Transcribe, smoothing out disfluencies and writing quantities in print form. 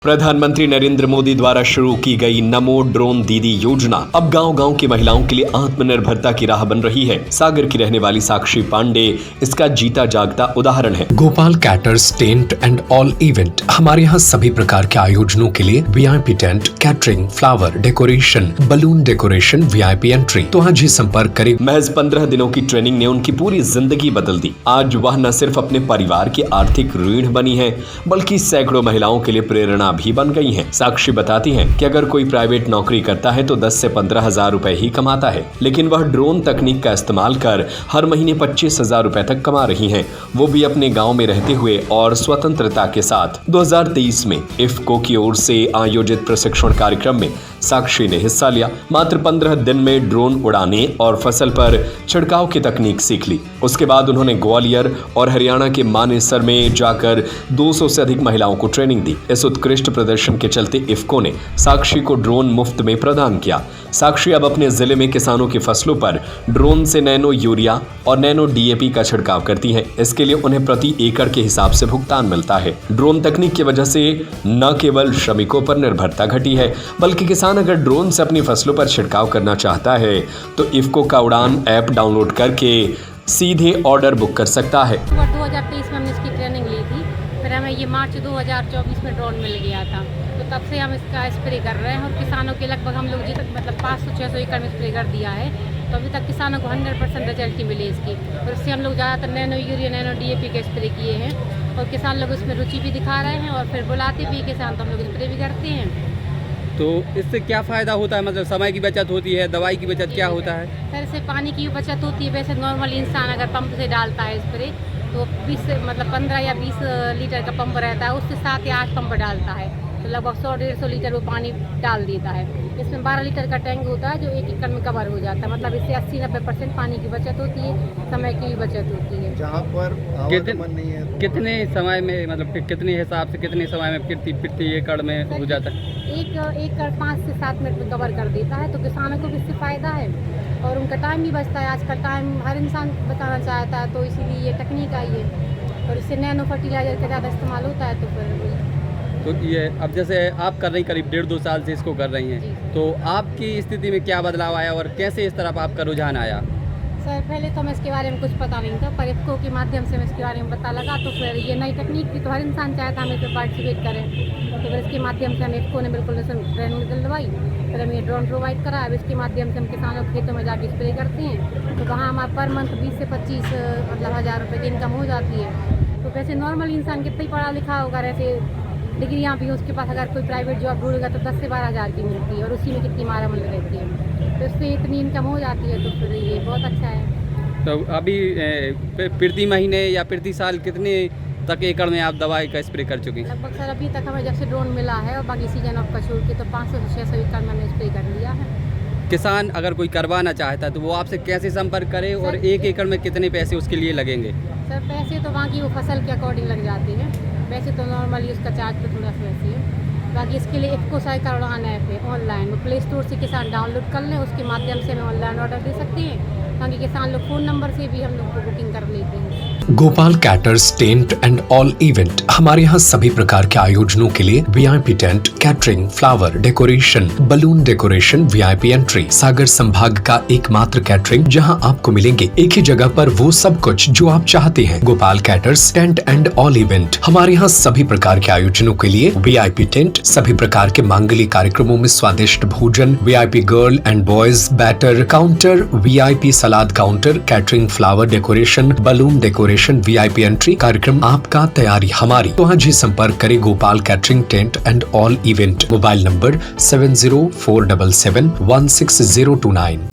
प्रधानमंत्री नरेंद्र मोदी द्वारा शुरू की गई नमो ड्रोन दीदी योजना अब गांव-गांव की महिलाओं के लिए आत्मनिर्भरता की राह बन रही है। सागर की रहने वाली साक्षी पांडे इसका जीता जागता उदाहरण है। Gopal caterers tent and all event. हमारे यहाँ सभी प्रकार के आयोजनों के लिए VIP tent, catering, flower decoration, balloon decoration, VIP entry. तो आज ही संपर्क करें। महज 15 दिनों की ट्रेनिंग ने उनकी पूरी जिंदगी बदल दी। आज वह न सिर्फ अपने परिवार की आर्थिक रीढ़ बनी है, बल्कि सैकड़ों महिलाओं के लिए प्रेरणा भी बन गई हैं। साक्षी बताती हैं कि अगर कोई प्राइवेट नौकरी करता है तो 10 से 15 हजार रुपए ही कमाता है, लेकिन वह ड्रोन तकनीक का इस्तेमाल कर हर महीने 25 हजार रुपए तक कमा रही हैं, वो भी अपने गांव में रहते हुए और स्वतंत्रता के साथ। 2023 में इफ्को की ओर से आयोजित प्रशिक्षण कार्यक्रम में साक्षी ने हिस्सा लिया। मात्र 15 दिन में ड्रोन उड़ाने और फसल पर छिड़काव की तकनीक सीख ली। उसके बाद उन्होंने ग्वालियर और हरियाणा के मानेसर में जाकर 200 से अधिक महिलाओं को ट्रेनिंग दी। इस उत्कृष्ट प्रदर्शन के चलते इफ्को ने साक्षी को ड्रोन मुफ्त में प्रदान किया। साक्षी अब अपने जिले में किसानों की फसलों पर ड्रोन से नैनो यूरिया और नैनो डीएपी का छिड़काव करती हैं। इसके लिए उन्हें प्रति एकड़ के हिसाब से भुगतान मिलता है। ड्रोन तकनीक की वजह से न केवल श्रमिकों पर निर्भरता घटी है, बल्कि किसान अगर ड्रोन से अपनी फसलों पर छिड़काव करना चाहता है तो इफ्को का उड़ान ऐप डाउनलोड करके सीधे ऑर्डर बुक कर सकता है। 2023 में हमने इसकी ट्रेनिंग ली थी, फिर हमें ये मार्च 2024 में ड्रोन मिल गया था, तो तब से हम इसका स्प्रे कर रहे हैं और किसानों के लगभग हम लोग मतलब 500-600 एकड़ में स्प्रे कर दिया है। तो अभी तक किसानों को 100% रिजल्ट ही मिले इसकी, और इससे हम लोग ज़्यादातर नैनो यूरिया, नैनो डीएपी के स्प्रे किए हैं और किसान लोग इसमें रुचि भी दिखा रहे हैं और फिर बुलाते भी किसान, तो हम लोग स्प्रे भी करते हैं। तो इससे क्या फ़ायदा होता है? मतलब समय की बचत होती है, दवाई की बचत क्या होता है? सर, इससे पानी की बचत होती है। वैसे नॉर्मल इंसान अगर पंप से डालता है स्प्रे तो 15 या 20 लीटर का पंप रहता है, उससे 7 या 8 पंप डालता है, तो लगभग 100-150 लीटर वो पानी डाल देता है। इसमें 12 लीटर का टैंक होता है जो 1 एकड़ में कवर हो जाता है। मतलब इससे 80-90% पानी की बचत होती है, समय की भी बचत होती है। जहाँ पर आवागमन नहीं है कितने समय में, मतलब कितने हिसाब से कितने समय में प्रति एकड़ में हो जाता है? एक एकड़ 5 से 7 मिनट में कवर कर देता है, तो किसानों को भी इससे फ़ायदा है और उनका टाइम भी बचता है। आजकल टाइम हर इंसान बचाना चाहता है, तो इसीलिए ये टेक्निक आई है और इससे नैनो फर्टिलाइजर का ज़्यादा इस्तेमाल होता है। तो फिर तो ये अब जैसे आप कर रही, करीब 1.5-2 साल से इसको कर रही हैं, तो आपकी स्थिति में क्या बदलाव आया और कैसे इस तरफ आपका रुझान आया? सर, पहले तो मैं इसके बारे में कुछ पता नहीं था, पर इफ्को के माध्यम से मैं इसके बारे में पता लगा, तो फिर ये नई तकनीक थी तो हर इंसान चाहता हम इसमें पार्टिसिपेट करें, तो फिर इसके माध्यम से हम इफ्को ने बिल्कुल ट्रेनिंग दिलवाई, फिर हम ये ड्रोन प्रोवाइड करा। अब इसके माध्यम से हम किसानों के खेतों में जाके स्प्रे करते हैं, तो वहाँ हमारा पर मंथ 20 से 25 मतलब हज़ार रुपये की इनकम हो जाती है। तो वैसे नॉर्मल इंसान कितना ही पढ़ा लिखा होगा, वैसे डिग्रियाँ भी उसके पास अगर कोई प्राइवेट जॉब ढूंढेगा तो 10 से 12 हज़ार की मिलती है और उसी में कितनी मारामारी रहती है, तो इससे इतनी इनकम हो जाती है, तो फिर ये बहुत अच्छा है। तो अभी प्रति महीने या प्रति साल कितने तक एकड़ में आप दवाई का स्प्रे कर चुकी? लगभग सर अभी तक हमें जब से ड्रोन मिला है और बाकी सीजन ऑफ का छोड़ के तो 500 से 600 एकड़ में हमने स्प्रे कर लिया है। किसान अगर कोई करवाना चाहता है तो वो आपसे कैसे संपर्क करे और 1 एकड़ में कितने पैसे उसके लिए लगेंगे? सर, पैसे तो बाकी वो फसल के अकॉर्डिंग लग जाते हैं, वैसे तो नॉर्मली उसका चार्ज तो थोड़ा सा वैसे है। बाकी इसके लिए इफ्को का उड़ान ऐप है ऑनलाइन, वो प्ले स्टोर से किसान डाउनलोड कर लें, उसके माध्यम से हमें ऑनलाइन ऑर्डर दे सकते हैं। बाकी किसान लोग फ़ोन नंबर से भी हम लोग को बुकिंग कर लेते हैं। Gopal caterers tent and all event. हमारे यहाँ सभी प्रकार के आयोजनों के लिए VIP tent, catering, flower decoration, balloon decoration, VIP entry. Sagar संभाग का एकमात्र कैटरिंग जहाँ आपको मिलेंगे एक ही जगह पर वो सब कुछ जो आप चाहते हैं। Gopal caterers tent and all event. हमारे यहाँ सभी प्रकार के आयोजनों के लिए वीआईपी टेंट, सभी प्रकार के मांगलिक कार्यक्रमों में स्वादिष्ट भोजन, VIP girl and boys batter counter, VIP salad counter, catering, flower decoration, balloon decoration, VIP entry. कार्यक्रम आपका, तैयारी हमारी। तो आज ही संपर्क करें Gopal catering tent and all event. Mobile number 7047716029।